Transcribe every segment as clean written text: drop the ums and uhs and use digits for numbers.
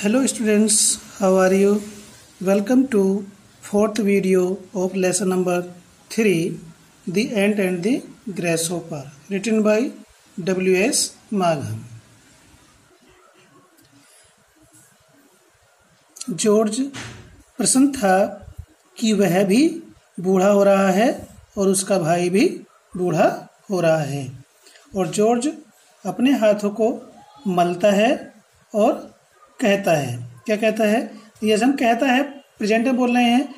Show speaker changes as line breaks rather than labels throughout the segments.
Hello students, how are you? Welcome to fourth video of lesson number 3, The Ant and the Grasshopper, written by W.S. Magham. George प्रसन्न था कि वह भी बूढ़ा हो रहा है और उसका भाई भी बूढ़ा हो रहा है, और जॉर्ज अपने हाथों को मलता है और कहता है, क्या कहता है? ये हम कहता है प्रेजेंट में बोल रहे हैं।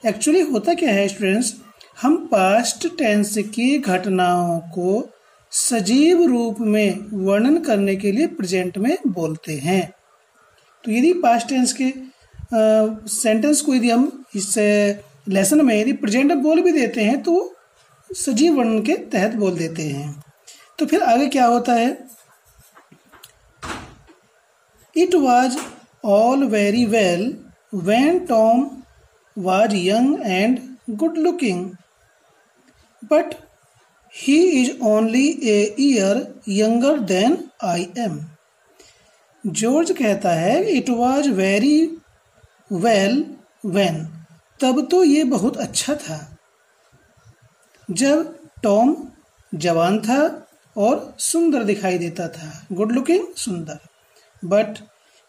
एक्चुअली होता क्या है स्टूडेंट्स, हम पास्ट टेंस की घटनाओं को सजीव रूप में वर्णन करने के लिए प्रेजेंट में बोलते हैं। तो यदि पास्ट टेंस के सेंटेंस को यदि हम इस लेसन में यदि प्रेजेंट में बोल भी देते हैं तो सजीव वर्णन के तहत बोल देते हैं। तो फिर आगे क्या होता है? It was all very well when Tom was young and good looking, but he is only a year younger than I am. George कहता है it was very well when, तब तो ये बहुत अच्छा था जब टॉम जवान था और सुंदर दिखाई देता था, गुड लुकिंग, सुंदर। But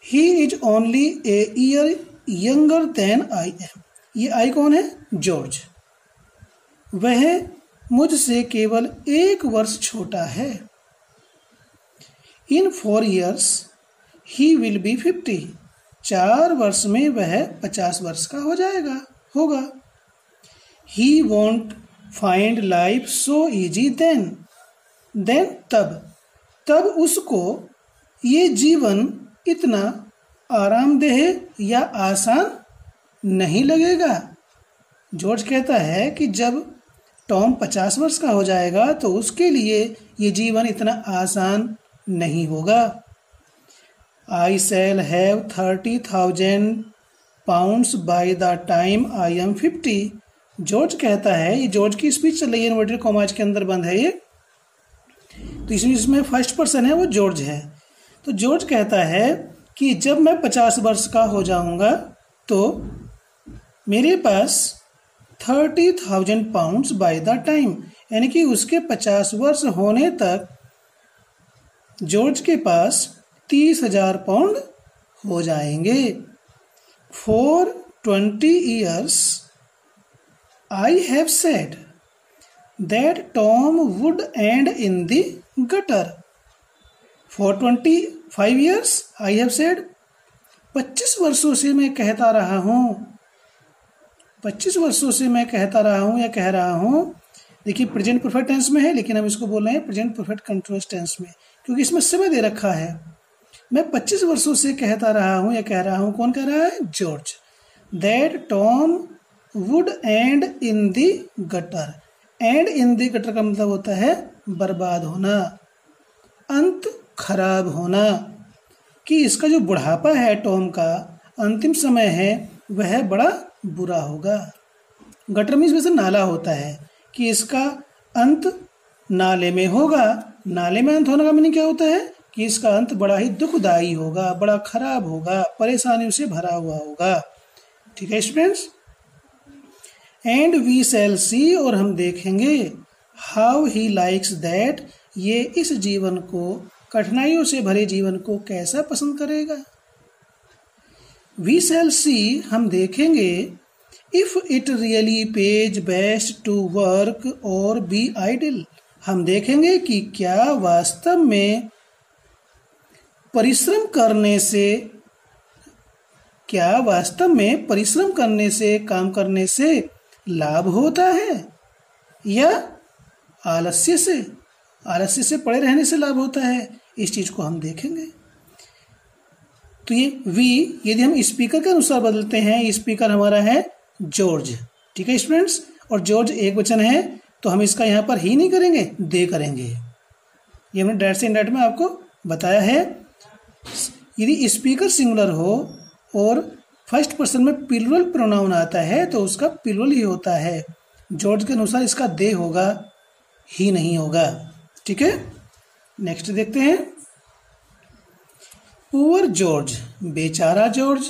he is only a year younger than I am. ये आई कौन है? जॉर्ज। वह मुझसे केवल 1 वर्ष छोटा है। In 4 years he will be 50। 4 वर्ष में वह 50 वर्ष का होगा। He won't find life so easy then तब उसको ये जीवन इतना आरामदेह या आसान नहीं लगेगा। जॉर्ज कहता है कि जब टॉम 50 वर्ष का हो जाएगा तो उसके लिए ये जीवन इतना आसान नहीं होगा। I shall have 30,000 pounds by the time I am 50। George कहता है, ये जॉर्ज की स्पीच चल रही है, इन्वर्टेड कॉमास के अंदर बंद है ये, तो इसमें फर्स्ट पर्सन है, वो जॉर्ज है। तो जॉर्ज कहता है कि जब मैं 50 वर्ष का हो जाऊंगा तो मेरे पास 30,000 pounds बाय द टाइम, यानी कि उसके 50 वर्ष होने तक जॉर्ज के पास 30,000 पाउंड हो जाएंगे। For 20 years I have said that Tom would and in the gutter. For 25 years I have said, 25 वर्षों से मैं कहता रहा हूँ, 25 वर्षों से मैं कहता रहा हूँ या कह रहा हूँ। देखिए प्रेजेंट परफेक्ट टेंस में है, लेकिन हम इसको बोल रहे हैं प्रेजेंट परफेक्ट कंटिन्यूअस टेंस में, क्योंकि इसमें समय दे रखा है। मैं 25 वर्षों से कहता रहा हूँ या कह रहा हूँ, कौन कह रहा है? George. That Tom would and in the gutter. And in the gutter का मतलब होता है बर्बाद होना, अंत खराब होना, कि इसका जो बुढ़ापा है टॉम का, अंतिम समय है, वह बड़ा बुरा होगा। गटर में वैसे नाला होता है, कि इसका अंत नाले में होगा। नाले में अंत होने का मीनिंग क्या होता है? कि इसका अंत बड़ा ही दुखदायी होगा, बड़ा खराब होगा, परेशानियों से भरा हुआ होगा। ठीक है स्टूडेंट्स? एंड वी शैल सी, और हम देखेंगे, हाउ ही लाइक्स दैट, ये इस जीवन को, कठिनाइयों से भरे जीवन को कैसा पसंद करेगा। वी शैल सी, हम देखेंगे, if it really pays best to work or be idle. हम देखेंगे कि क्या वास्तव में परिश्रम करने से, काम करने से लाभ होता है, या आलस्य से पड़े रहने से लाभ होता है। इस चीज को हम देखेंगे। तो ये वी यदि हम स्पीकर के अनुसार बदलते हैं, स्पीकर हमारा है जॉर्ज। ठीक है स्टूडेंट्स? और जॉर्ज एक वचन है, तो हम इसका यहाँ पर ही नहीं करेंगे, दे करेंगे। ये हमने डायरेक्ट से इनडायरेक्ट में आपको बताया है। यदि स्पीकर सिंगुलर हो और फर्स्ट पर्सन में प्लूरल प्रोनाउन आता है तो उसका प्लूरल ही होता है। जॉर्ज के अनुसार इसका दे होगा, ही नहीं होगा। ठीक है, नेक्स्ट देखते हैं। पुअर जॉर्ज, बेचारा George.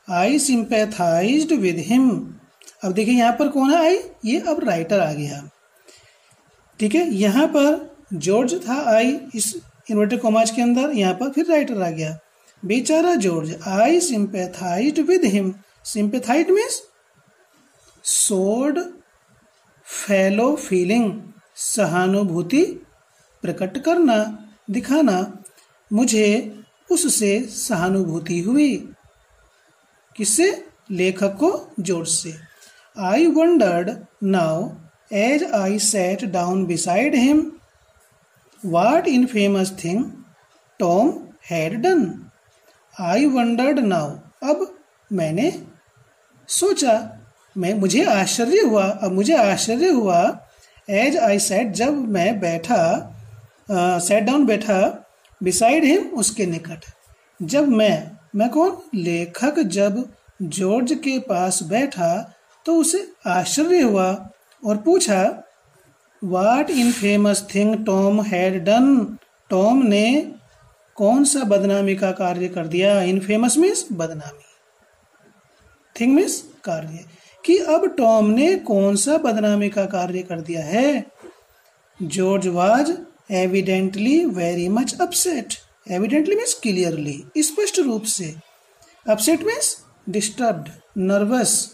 I sympathized with him. अब देखिए यहाँ पर कौन है आई, ये अब राइटर आ गया। ठीक है, यहाँ पर जॉर्ज था आई इस इन्वर्टेड कॉमास के अंदर, यहाँ पर फिर राइटर आ गया। बेचारा George, I sympathized with him. Sympathize means showed fellow feeling, सहानुभूति प्रकट करना, दिखाना। मुझे उससे सहानुभूति हुई। किससे? लेखक को, जॉर्ज से। I wondered now as I sat down beside him what infamous thing Tom had done. I wondered now, अब मैंने सोचा, मुझे आश्चर्य हुआ। अब मुझे आश्चर्य हुआ एज आई सैट, जब मैं बैठा, सैट डाउन बैठा, बिसाइड हिम, उसके निकट। जब मैं कौन? लेखक जब जॉर्ज के पास बैठा तो उसे आश्चर्य हुआ और पूछा what infamous thing Tom had done. Tom ने कौन सा बदनामी का कार्य कर दिया। इनफेमस मीन्स बदनामी, थिंग मीन्स कार्य, कि अब टॉम ने कौन सा बदनामी का कार्य कर दिया है। George was evidently very much upset. Evidently means clearly, स्पष्ट रूप से। Upset means disturbed, nervous.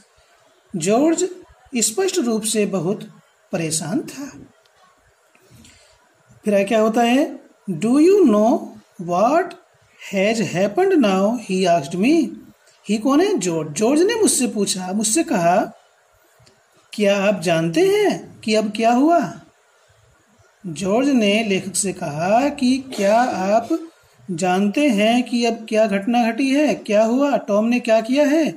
George स्पष्ट रूप से बहुत परेशान था। फिर क्या होता है? Do you know what has happened now, he asked me. He कौन है? जॉर्ज। जॉर्ज ने मुझसे पूछा, मुझसे कहा, क्या आप जानते हैं कि अब क्या हुआ? जॉर्ज ने लेखक से कहा कि क्या आप जानते हैं कि अब क्या घटना घटी है, क्या हुआ, टॉम ने क्या किया है?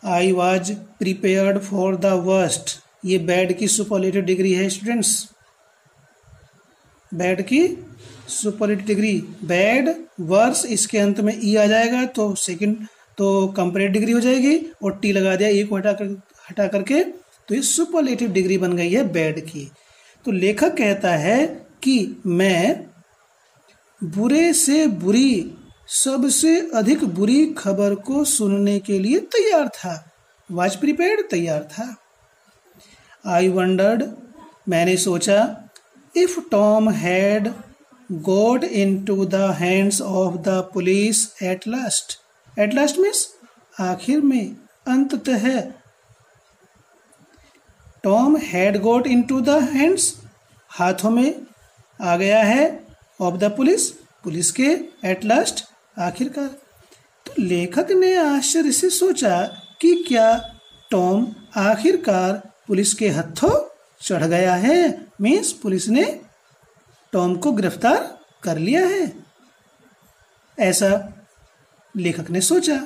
I was prepared for the worst. ये बैड की सुपरलेटिव डिग्री है स्टूडेंट्स, बैड की सुपरलेटिव डिग्री। बैड, वर्स, इसके अंत में ई आ जाएगा तो सेकंड तो कंपैरेटिव डिग्री हो जाएगी, और टी लगा दिया, ई को हटा करके, तो ये सुपरलेटिव डिग्री बन गई है बैड की। तो लेखक कहता है कि मैं बुरे से बुरी, सबसे अधिक बुरी खबर को सुनने के लिए तैयार था। वाज प्रिपेयर्ड, तैयार था। आई वंडर्ड, मैंने सोचा, if Tom had got into the hands of the police at last. At last means आखिर में, अंततः। Tom had got into the hands, हाथों में आ गया है, ऑफ द पुलिस, पुलिस के, एट लास्ट, आखिरकार। तो लेखक ने आश्चर्य से सोचा कि क्या टॉम आखिरकार पुलिस के हत्थों चढ़ गया है। मीन्स पुलिस ने टॉम को गिरफ्तार कर लिया है, ऐसा लेखक ने सोचा।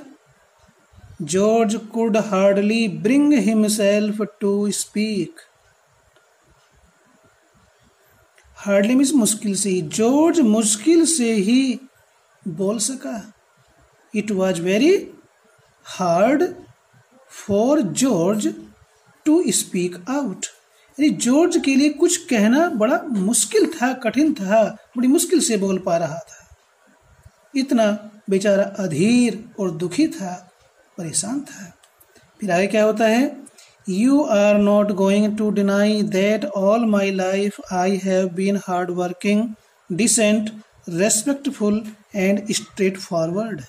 George could hardly bring himself to speak. Hardly means मुश्किल से ही, जॉर्ज मुश्किल से ही बोल सका। It was very hard for George to speak out. यानी जॉर्ज के लिए कुछ कहना बड़ा मुश्किल था, कठिन था, बड़ी मुश्किल से बोल पा रहा था। इतना बेचारा अधीर और दुखी था, परेशान था। फिर आगे क्या होता है? You are not going to deny that all my life I have been hardworking, decent, respectful and straightforward.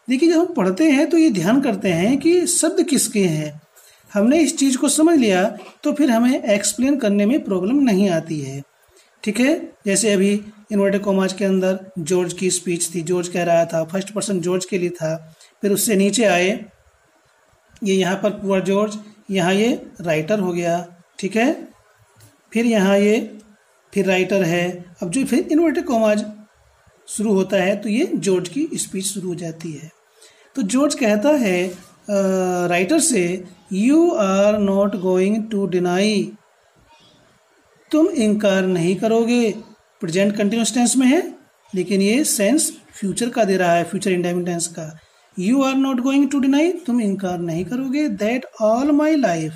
देखिए, जब हम पढ़ते हैं तो ये ध्यान करते हैं कि शब्द किसके हैं। हमने इस चीज़ को समझ लिया तो फिर हमें एक्सप्लेन करने में प्रॉब्लम नहीं आती है। ठीक है, जैसे अभी इन्वर्टेड कॉमास के अंदर जॉर्ज की स्पीच थी, जॉर्ज कह रहा था, फर्स्ट पर्सन जॉर्ज के लिए था। फिर उससे नीचे आए, ये यहाँ पर पुअर जॉर्ज, यहाँ ये राइटर हो गया। ठीक है, फिर यहाँ ये फिर राइटर है। अब जो फिर इन्वर्टेड कॉमास शुरू होता है तो ये जॉर्ज की स्पीच शुरू हो जाती है। तो जॉर्ज कहता है राइटर से, you are not going to deny, तुम इनकार नहीं करोगे। प्रेजेंट कंटिन्यूअस टेंस में है, लेकिन ये सेंस फ्यूचर का दे रहा है, फ्यूचर इंडेफिनिट टेंस का। You are not going to deny, तुम इनकार नहीं करोगे। दैट ऑल माई लाइफ,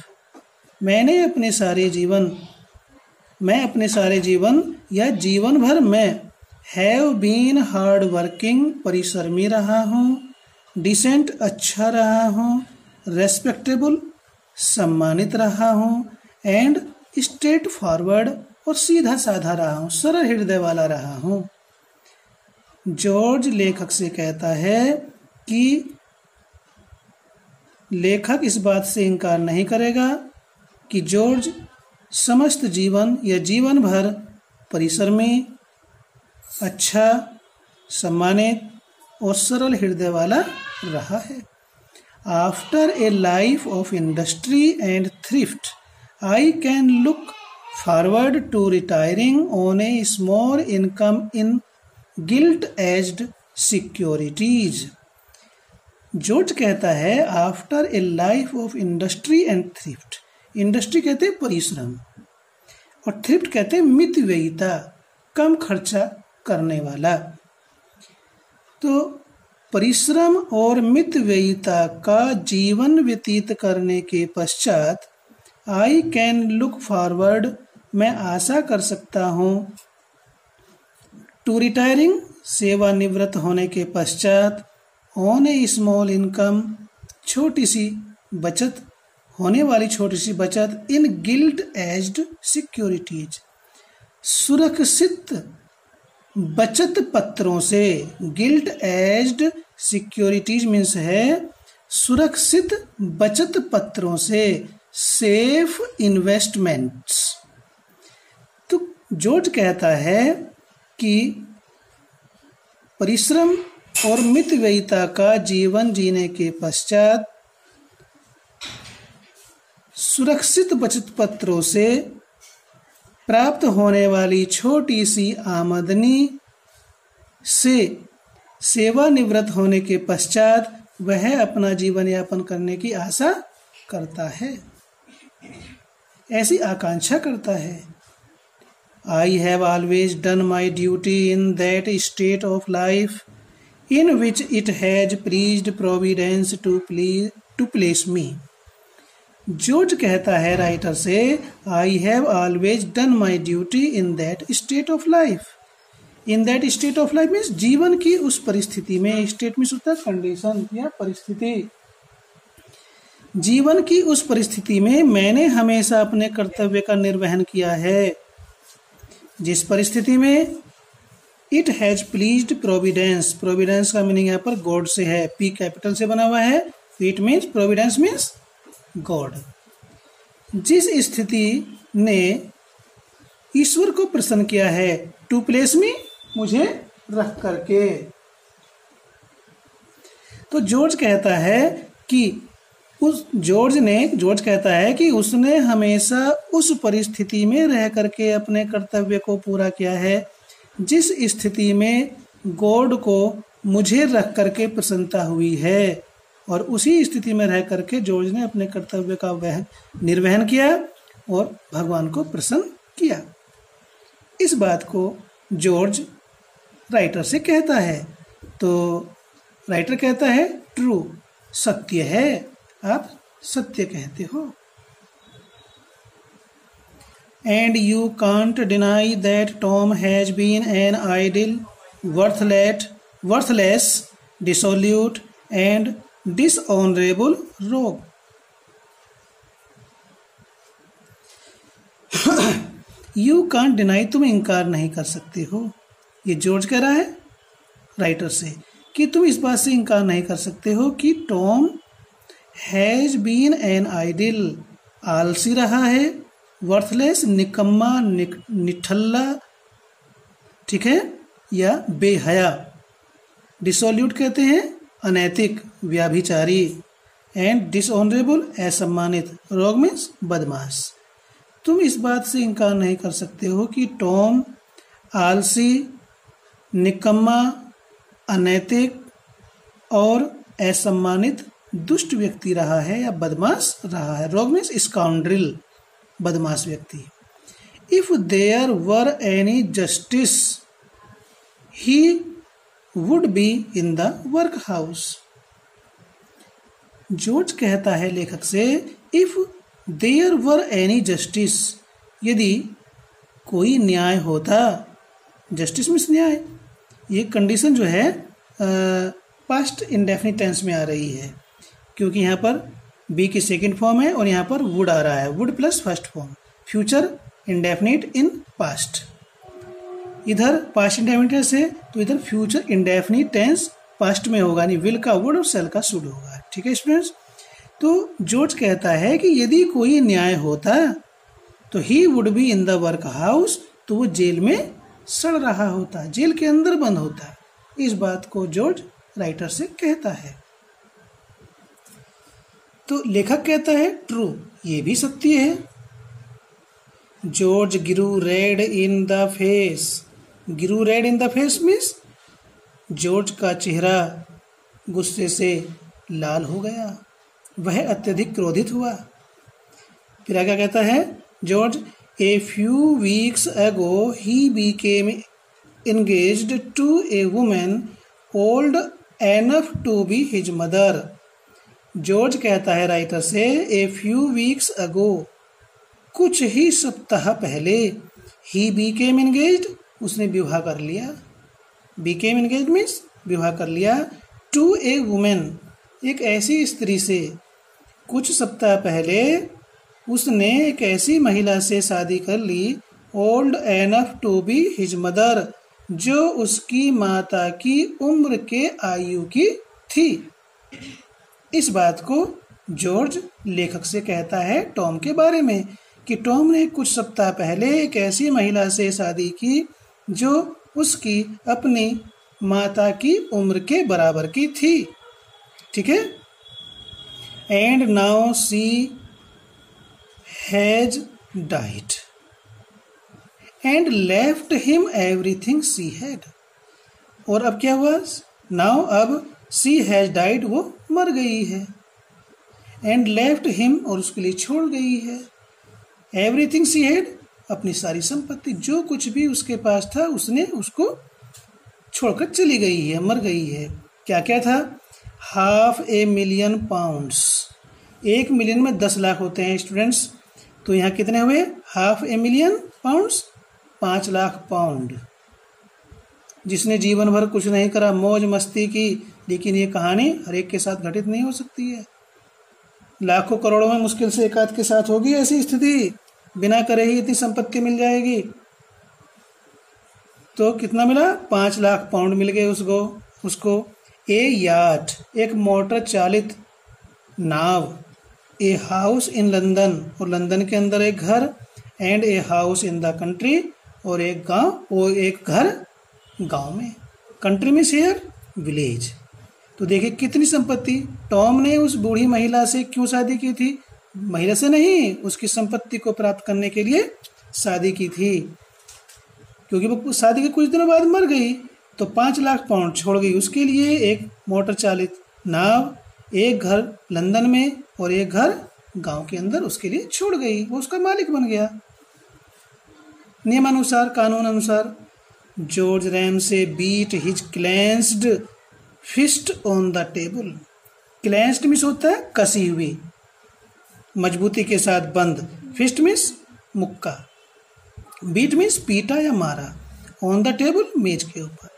मैं अपने सारे जीवन या जीवन भर मैं हैव बीन हार्ड वर्किंग, परिश्रमी रहा हूँ, डिसेंट अच्छा रहा हूँ, रेस्पेक्टेबल सम्मानित रहा हूँ, एंड स्ट्रेट फॉरवर्ड और सीधा साधा रहा हूँ, सरल हृदय वाला रहा हूँ। जॉर्ज लेखक से कहता है कि लेखक इस बात से इनकार नहीं करेगा कि जॉर्ज समस्त जीवन या जीवन भर परिश्रमी, अच्छा, सम्मानित और सरल हृदय वाला रहा है। After a life of industry and thrift I can look forward to retiring on a small income in gilt edged securities. George कहता है after a life of industry and thrift, industry कहते हैं परिश्रम और थ्रिफ्ट कहते हैं मितव्ययिता, कम खर्चा करने वाला। तो परिश्रम और मितव्ययिता का जीवन व्यतीत करने के पश्चात आई कैन लुक फॉरवर्ड, मैं आशा कर सकता हूँ, टू रिटायरिंग, सेवानिवृत्त होने के पश्चात, ऑन ए स्मॉल इनकम, छोटी सी बचत, होने वाली छोटी सी बचत, इन गिल्ट एज्ड सिक्योरिटीज, सुरक्षित बचत पत्रों से। गिल्ट एज्ड सिक्योरिटीज मीन्स है सुरक्षित बचत पत्रों से, सेफ इन्वेस्टमेंट्स। तो जॉर्ज कहता है कि परिश्रम और मितव्ययिता का जीवन जीने के पश्चात सुरक्षित बचत पत्रों से प्राप्त होने वाली छोटी सी आमदनी से सेवानिवृत्त होने के पश्चात वह अपना जीवन यापन करने की आशा करता है, ऐसी आकांक्षा करता है। I have always done my duty in that state of life in which it has pleased Providence to place me. George कहता है राइटर से, I have always done my duty in that state of life. In that state of life means जीवन की उस परिस्थिति में, state means होता है कंडीशन या परिस्थिति, जीवन की उस परिस्थिति में मैंने हमेशा अपने कर्तव्य का निर्वहन किया है जिस परिस्थिति में it has pleased Providence, Providence का मीनिंग यहाँ पर गॉड से है, पी कैपिटल से बना हुआ है, it means Providence means God, जिस स्थिति ने ईश्वर को प्रसन्न किया है, टू प्लेस मी, मुझे रख करके। तो जॉर्ज कहता है कि जॉर्ज कहता है कि उसने हमेशा उस परिस्थिति में रह करके अपने कर्तव्य को पूरा किया है जिस स्थिति में गॉड को मुझे रख करके प्रसन्नता हुई है, और उसी स्थिति में रह करके जॉर्ज ने अपने कर्तव्य का वह निर्वहन किया और भगवान को प्रसन्न किया। इस बात को जॉर्ज राइटर से कहता है। तो राइटर कहता है ट्रू, सत्य है, आप सत्य कहते हो। And you can't deny that Tom has been an idle, worthless, dissolute and dishonourable rogue. You can't deny, तुम इनकार नहीं कर सकते हो, ये जॉर्ज कह रहा है राइटर से कि तुम इस बात से इनकार नहीं कर सकते हो कि Tom has been an idol, आलसी रहा है, वर्थलेस, निकम्मा, निठल्ला, ठीक है, या बेहया, डिसोल्यूट कहते हैं अनैतिक, व्याभिचारी, एंड डिसऑनरेबल, असम्मानित, रोग मीन्स बदमाश। तुम इस बात से इनकार नहीं कर सकते हो कि टॉम आलसी, निकम्मा, अनैतिक और असम्मानित दुष्ट व्यक्ति रहा है या बदमाश रहा है। रोग मीन्स स्काउंड्रिल, बदमाश व्यक्ति। If there were any justice he would be in the workhouse. George कहता है लेखक से, if there were any justice, यदि कोई न्याय होता, जस्टिस मीन्स न्याय, ये कंडीशन जो है पास्ट इंडेफिनिट टेंस में आ रही है, क्योंकि यहाँ पर बी की सेकंड फॉर्म है और यहाँ पर वुड आ रहा है, would plus first form, future indefinite in past. इधर पास्ट इंडेफिनिट टेंस है तो इधर फ्यूचर इंडेफिनिट टेंस पास्ट में होगा, यानी विल का वुड और सेल का शुड होगा। ठीक है स्टूडेंट्स, तो जॉर्ज कहता है कि यदि कोई न्याय होता तो ही would be in the work house, तो वो जेल में सड़ रहा होता, जेल के अंदर बंद होता। इस बात को जॉर्ज राइटर से कहता है। तो लेखक कहता है ट्रू, ये भी सत्य है। George grew red in the face, grew red in the face means George का चेहरा गुस्से से लाल हो गया, वह अत्यधिक क्रोधित हुआ। फिर आगे कहता है George a few weeks ago ही became engaged to a woman old enough to be his mother. George कहता है राइटर से ए फ्यू वीक्स अगो, कुछ ही सप्ताह पहले, ही बीकेम एंगेज्ड, उसने विवाह कर लिया, बीकेम एंगेज्ड मीन्स विवाह कर लिया, टू ए वुमेन, एक ऐसी स्त्री से, कुछ सप्ताह पहले उसने एक ऐसी महिला से शादी कर ली, old enough to be his mother, जो उसकी माता की उम्र के आयु की थी। इस बात को जॉर्ज लेखक से कहता है टॉम के बारे में कि टॉम ने कुछ सप्ताह पहले एक ऐसी महिला से शादी की जो उसकी अपनी माता की उम्र के बराबर की थी। ठीक है, and now see has died and left him everything she had. और अब क्या हुआ, नाउ अब सी हैज डाइड, वो मर गई है, एंड लेफ्ट हिम, और उसके लिए छोड़ गई है, एवरीथिंग सी हैड, अपनी सारी संपत्ति, जो कुछ भी उसके पास था उसने उसको छोड़कर चली गई है, मर गई है। क्या क्या था, £500,000, 1 मिलियन में 10 लाख होते हैं स्टूडेंट्स, तो यहाँ कितने हुए, £500,000, 5 लाख पाउंड। जिसने जीवन भर कुछ नहीं करा, मौज मस्ती की, लेकिन ये कहानी हर एक के साथ घटित नहीं हो सकती है। लाखों करोड़ों में मुश्किल से एक आध के साथ होगी ऐसी स्थिति, बिना करे ही इतनी संपत्ति मिल जाएगी। तो कितना मिला, 5 लाख पाउंड मिल गए उसको। ए याट, एक मोटर चालित नाव, ए हाउस इन लंदन, और लंदन के अंदर एक घर, and a house in the country, और एक घर गांव में। कंट्री में शेयर, विलेज। तो देखिए कितनी संपत्ति। टॉम ने उस बूढ़ी महिला से क्यों शादी की थी, महिला से नहीं, उसकी संपत्ति को प्राप्त करने के लिए शादी की थी, क्योंकि वो शादी के कुछ दिनों बाद मर गई, तो 5 लाख पाउंड छोड़ गई उसके लिए, एक मोटर चालित नाव, एक घर लंदन में और एक घर गांव के अंदर उसके लिए छोड़ गई, वो उसका मालिक बन गया। नियमानुसार, कानून अनुसार George Ramsay beat his clenched fist on the table. Clenched means होता है कसी हुई, मजबूती के साथ बंद, फिस्ट मीन्स मुक्का, बीट मीन्स पीटा या मारा, ऑन द टेबल मेज के ऊपर।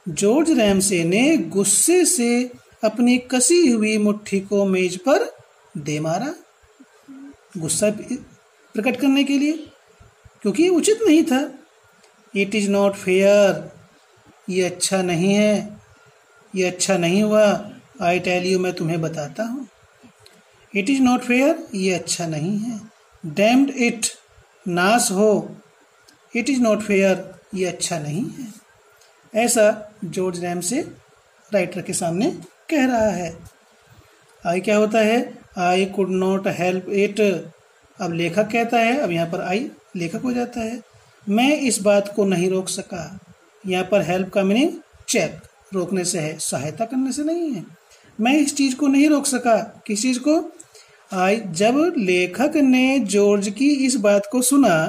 जॉर्ज रैमसे ने गुस्से से अपनी कसी हुई मुट्ठी को मेज पर दे मारा, गुस्सा प्रकट करने के लिए, क्योंकि उचित नहीं था। इट इज़ नॉट फेयर, ये अच्छा नहीं है, ये अच्छा नहीं हुआ। आई टेल यू, मैं तुम्हें बताता हूँ। इट इज़ नॉट फेयर, ये अच्छा नहीं है। डैम्ड इट, नाश हो। इट इज़ नॉट फेयर, ये अच्छा नहीं है। ऐसा जॉर्ज रैमसे राइटर के सामने कह रहा है। आई क्या होता है, I could not help it. अब लेखक कहता है, अब यहाँ पर आई लेखक हो जाता है। मैं इस बात को नहीं रोक सका। यहाँ पर हेल्प का मीनिंग चेक, रोकने से है, सहायता करने से नहीं है। मैं इस चीज़ को नहीं रोक सका। किस चीज़ को, आई, जब लेखक ने जॉर्ज की इस बात को सुना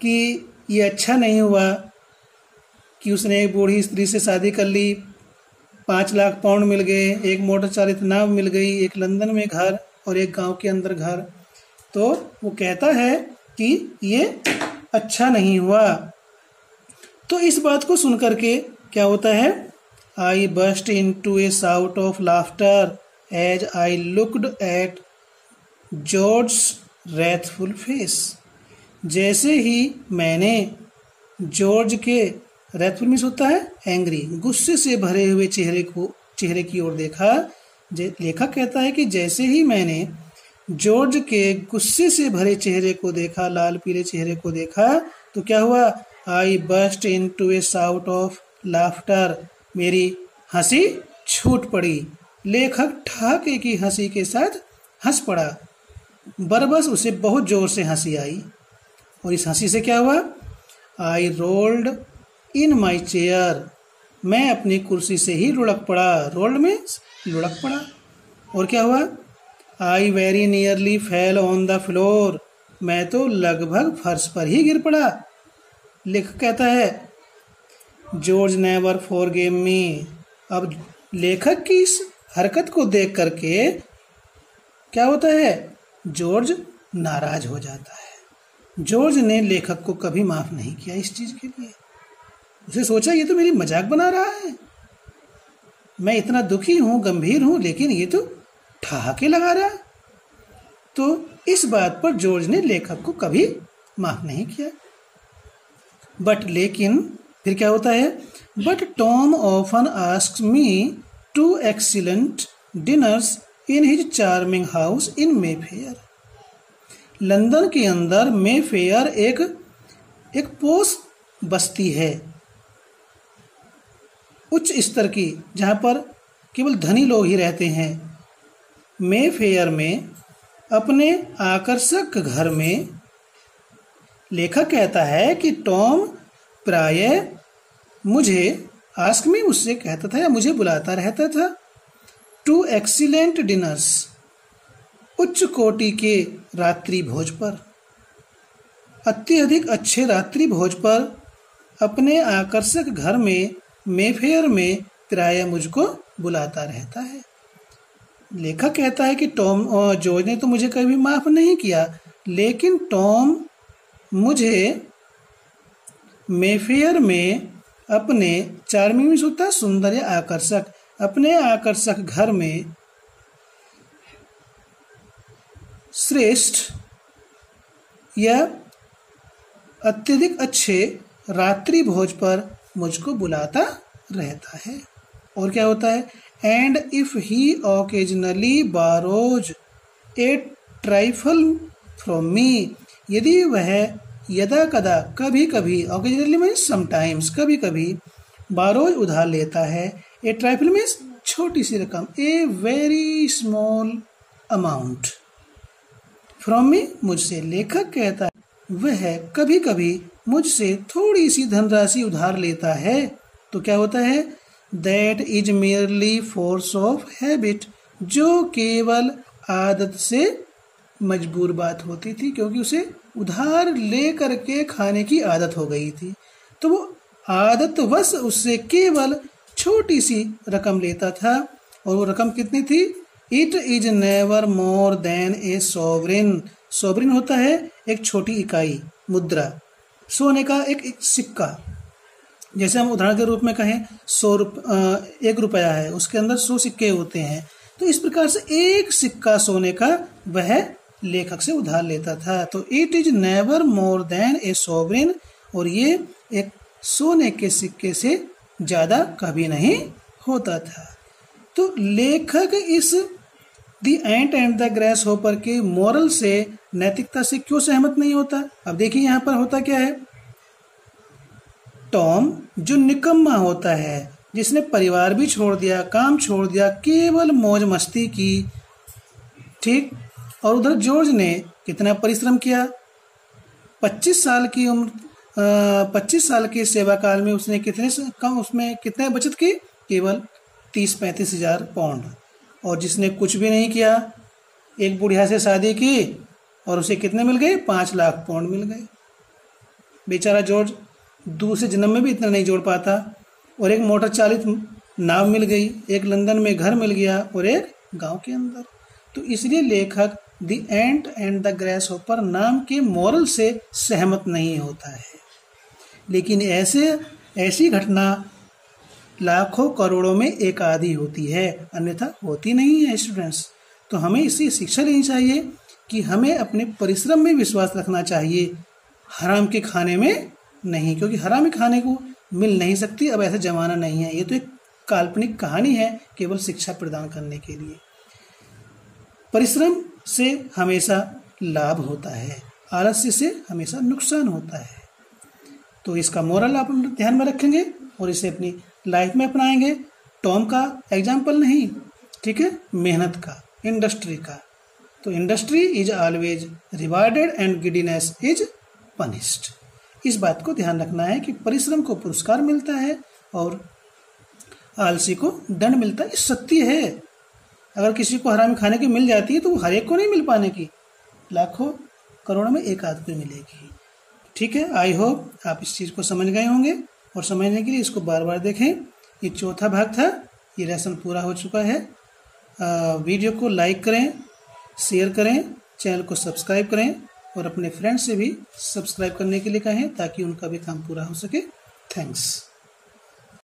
कि ये अच्छा नहीं हुआ कि उसने एक बूढ़ी स्त्री से शादी कर ली, 5 लाख पाउंड मिल गए, एक मोटर चालित नाव मिल गई, एक लंदन में घर और एक गांव के अंदर घर, तो वो कहता है कि ये अच्छा नहीं हुआ। तो इस बात को सुनकर के क्या होता है? I burst into a shout of laughter as I looked at George wrathful face. जैसे ही मैंने जॉर्ज के, रेथफुल मीन्स होता है एंग्री, गुस्से से भरे हुए चेहरे की ओर देखा। लेखक कहता है कि जैसे ही मैंने जॉर्ज के गुस्से से भरे चेहरे को देखा, लाल पीले चेहरे को देखा, तो क्या हुआ? I burst into a shout of laughter, मेरी हंसी छूट पड़ी। लेखक ठहाके की हंसी के साथ हंस पड़ा। बरबस उसे बहुत जोर से हंसी आई और इस हंसी से क्या हुआ? आई रोल्ड इन माई चेयर, मैं अपनी कुर्सी से ही लुढ़क पड़ा। रोल्ड में लुढ़क पड़ा। और क्या हुआ? I very nearly fell on the floor, मैं तो लगभग फर्श पर ही गिर पड़ा। लेखक कहता है जॉर्ज नेवर फॉरगेव मी। अब लेखक की इस हरकत को देख करके क्या होता है? जॉर्ज नाराज हो जाता है। जॉर्ज ने लेखक को कभी माफ नहीं किया इस चीज के लिए। उसे सोचा ये तो मेरी मजाक बना रहा है, मैं इतना दुखी हूं, गंभीर हूं, लेकिन ये तो ठहाके लगा रहा। तो इस बात पर जॉर्ज ने लेखक को कभी माफ नहीं किया। लेकिन फिर क्या होता है? But Tom often asks me to excellent dinners in his charming house in Mayfair. London के अंदर मेफेयर एक पोस बस्ती है, उच्च स्तर की, जहां पर केवल धनी लोग ही रहते हैं। मेफेयर में अपने आकर्षक घर में लेखक कहता है कि टॉम प्रायः मुझे, आस्क मी, मुझसे कहता था या मुझे बुलाता रहता था, टू एक्सीलेंट डिनर्स, उच्च कोटि के रात्रि भोज पर, अत्यधिक अच्छे रात्रि भोज पर अपने आकर्षक घर में मेफेयर में प्रायः मुझको बुलाता रहता है। लेखक कहता है कि टॉम और जॉर्ज ने तो मुझे कभी माफ नहीं किया, लेकिन टॉम मुझे मेफेयर में अपने, चार्मिंग में होता है सुंदर या आकर्षक, अपने आकर्षक घर में श्रेष्ठ या अत्यधिक अच्छे रात्रि भोज पर मुझको बुलाता रहता है। और क्या होता है? And if he occasionally borrows A trifle from me, यदि वह यदा कदा, कभी कभी, ऑकेजनली मीन्स समटाइम्स, कभी कभी, बारोज उधार लेता है, ए ट्राइफल मीन्स छोटी सी रकम, a very small amount, from me, मुझसे। लेखक कहता है वह कभी कभी मुझसे थोड़ी सी धनराशि उधार लेता है, तो क्या होता है? That is merely force of habit, जो केवल आदत से मजबूर बात होती थी, क्योंकि उसे उधार ले करके खाने की आदत हो गई थी, तो वो आदतवश उससे केवल छोटी सी रकम लेता था। और वो रकम कितनी थी? It is never more than A sovereign, sovereign होता है एक छोटी इकाई, मुद्रा, सोने का एक सिक्का। जैसे हम उदाहरण के रूप में कहें 1 रुपया है, उसके अंदर 100 सिक्के होते हैं, तो इस प्रकार से एक सिक्का सोने का वह लेखक से उधार लेता था। तो it is never more than A sovereign, और ये एक सोने के सिक्के से ज्यादा कभी नहीं होता था। तो लेखक इस the ant and the grace hopper के मोरल से, नैतिकता से क्यों सहमत नहीं होता? अब देखिए यहाँ पर होता क्या है। टॉम जो निकम्मा होता है, जिसने परिवार भी छोड़ दिया, काम छोड़ दिया, केवल मौज मस्ती की, ठीक, और उधर जॉर्ज ने कितना परिश्रम किया, 25 साल की उम्र, 25 साल के सेवा काल में उसने कितने बचत की? केवल 30-35 हजार पाउंड। और जिसने कुछ भी नहीं किया, एक बुढ़िया से शादी की और उसे कितने मिल गए? 5 लाख पाउंड मिल गए। बेचारा जॉर्ज दूसरे जन्म में भी इतना नहीं जोड़ पाता। और एक मोटर चालित नाव मिल गई, एक लंदन में घर मिल गया और एक गांव के अंदर। तो इसलिए लेखक the ant and the grace hopper नाम के मॉरल से सहमत नहीं होता है। लेकिन ऐसी घटना लाखों करोड़ों में एक आधी होती है, अन्यथा होती नहीं है स्टूडेंट्स। तो हमें इसी शिक्षा लेनी चाहिए कि हमें अपने परिश्रम में विश्वास रखना चाहिए, हराम के खाने में नहीं, क्योंकि हराम के खाने को मिल नहीं सकती। अब ऐसा जमाना नहीं है, ये तो एक काल्पनिक कहानी है केवल शिक्षा प्रदान करने के लिए। परिश्रम से हमेशा लाभ होता है, आलस्य से हमेशा नुकसान होता है। तो इसका मोरल आप ध्यान में रखेंगे और इसे अपनी लाइफ में अपनाएंगे। टॉम का एग्जाम्पल नहीं, ठीक है, मेहनत का, इंडस्ट्री का। तो industry is always rewarded and giddiness is punished. इस बात को ध्यान रखना है कि परिश्रम को पुरस्कार मिलता है और आलसी को दंड मिलता है। सत्य है, अगर किसी को हरामी खाने की मिल जाती है तो वो हर एक को नहीं मिल पाने की, लाखों करोड़ों में एक आध को मिलेगी। ठीक है, आई होप आप इस चीज़ को समझ गए होंगे, और समझने के लिए इसको बार बार देखें। ये चौथा भाग था, ये लेसन पूरा हो चुका है। वीडियो को लाइक करें, शेयर करें, चैनल को सब्सक्राइब करें और अपने फ्रेंड्स से भी सब्सक्राइब करने के लिए कहें ताकि उनका भी काम पूरा हो सके। थैंक्स।